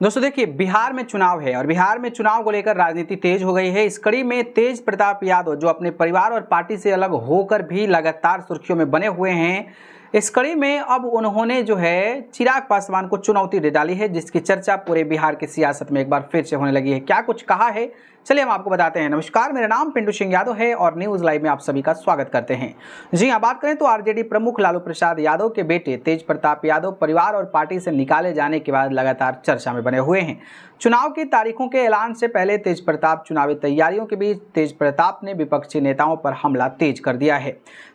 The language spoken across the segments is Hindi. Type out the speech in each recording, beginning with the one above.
दोस्तों देखिए, बिहार में चुनाव है और बिहार में चुनाव को लेकर राजनीति तेज हो गई है। इस कड़ी में तेज प्रताप यादव, जो अपने परिवार और पार्टी से अलग होकर भी लगातार सुर्खियों में बने हुए हैं, इस कड़ी में अब उन्होंने जो है चिराग पासवान को चुनौती दे डाली है, जिसकी चर्चा पूरे बिहार की सियासत में एक बार फिर से होने लगी है। क्या कुछ कहा है, चलिए हम आपको बताते हैं। नमस्कार, मेरा नाम पिंटू सिंह यादव है और न्यूज लाइव में आप सभी का स्वागत करते हैं। जी हाँ, बात करें तो आरजेडी प्रमुख लालू प्रसाद यादव के बेटे तेज प्रताप यादव परिवार और पार्टी से निकाले जाने के बाद लगातार चर्चा में बने हुए हैं। चुनाव की तारीखों के ऐलान से पहले तेज प्रताप चुनावी तैयारियों के बीच तेज प्रताप ने विपक्षी नेताओं पर हमला तेज कर दिया है।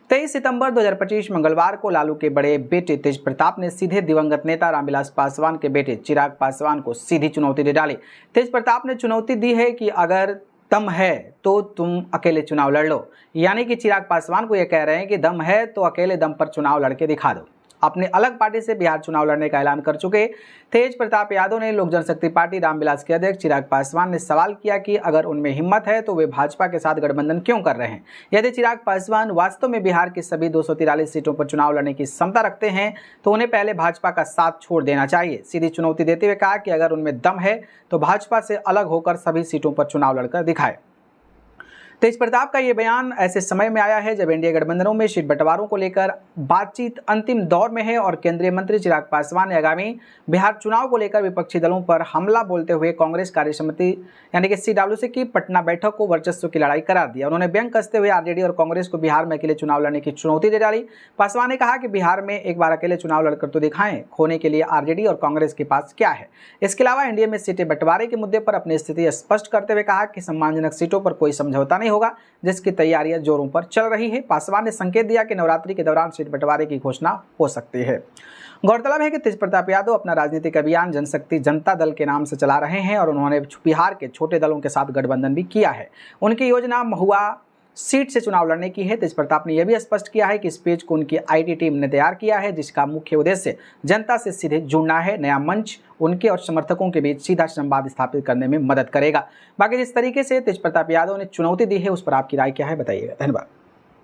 23 सितंबर 2025 मंगलवार को लालू के बड़े बेटे तेज प्रताप ने सीधे दिवंगत नेता रामविलास पासवान के बेटे चिराग पासवान को सीधी चुनौती दे डाली। तेज प्रताप ने चुनौती दी है कि अगर दम है तो तुम अकेले चुनाव लड़ लो, यानी कि चिराग पासवान को यह कह रहे हैं कि दम है तो अकेले दम पर चुनाव लड़के दिखा दो। अपने अलग पार्टी से बिहार चुनाव लड़ने का ऐलान कर चुके तेज प्रताप यादव ने लोक जनशक्ति पार्टी रामविलास के अध्यक्ष चिराग पासवान ने सवाल किया कि अगर उनमें हिम्मत है तो वे भाजपा के साथ गठबंधन क्यों कर रहे हैं। यदि चिराग पासवान वास्तव में बिहार की सभी 243 सीटों पर चुनाव लड़ने की क्षमता रखते हैं तो उन्हें पहले भाजपा का साथ छोड़ देना चाहिए। सीधी चुनौती देते हुए कहा कि अगर उनमें दम है तो भाजपा से अलग होकर सभी सीटों पर चुनाव लड़कर दिखाए। तेज प्रताप का ये बयान ऐसे समय में आया है जब एनडीए गठबंधनों में सीट बंटवारों को लेकर बातचीत अंतिम दौर में है और केंद्रीय मंत्री चिराग पासवान ने आगामी बिहार चुनाव को लेकर विपक्षी दलों पर हमला बोलते हुए कांग्रेस कार्यसमिति यानी कि सीडब्ल्यूसी की पटना बैठक को वर्चस्व की लड़ाई करार दिया। उन्होंने व्यंग कसते हुए आरजेडी और कांग्रेस को बिहार में अकेले चुनाव लड़ने की चुनौती दे डाली। पासवान ने कहा कि बिहार में एक बार अकेले चुनाव लड़कर तो दिखाएं, खोने के लिए आरजेडी और कांग्रेस के पास क्या है। इसके अलावा एनडीए में सीटें बंटवारे के मुद्दे पर अपनी स्थिति स्पष्ट करते हुए कहा कि सम्मानजनक सीटों पर कोई समझौता नहीं होगा, जिसकी तैयारियां जोरों पर चल रही है। पासवान ने संकेत दिया कि नवरात्रि के दौरान सीट बंटवारे की घोषणा हो सकती है। गौरतलब है कि तेज प्रताप यादव अपना राजनीतिक अभियान जनशक्ति जनता दल के नाम से चला रहे हैं और उन्होंने बिहार के छोटे दलों के साथ गठबंधन भी किया है। उनकी योजना महुआ सीट से चुनाव लड़ने की है। तेज प्रताप ने यह भी स्पष्ट किया है कि इस पेज को उनकी आईटी टीम ने तैयार किया है, जिसका मुख्य उद्देश्य जनता से सीधे जुड़ना है। नया मंच उनके और समर्थकों के बीच सीधा संवाद स्थापित करने में मदद करेगा। बाकी जिस तरीके से तेज प्रताप यादव ने चुनौती दी है उस पर आपकी राय क्या है, बताइएगा। धन्यवाद।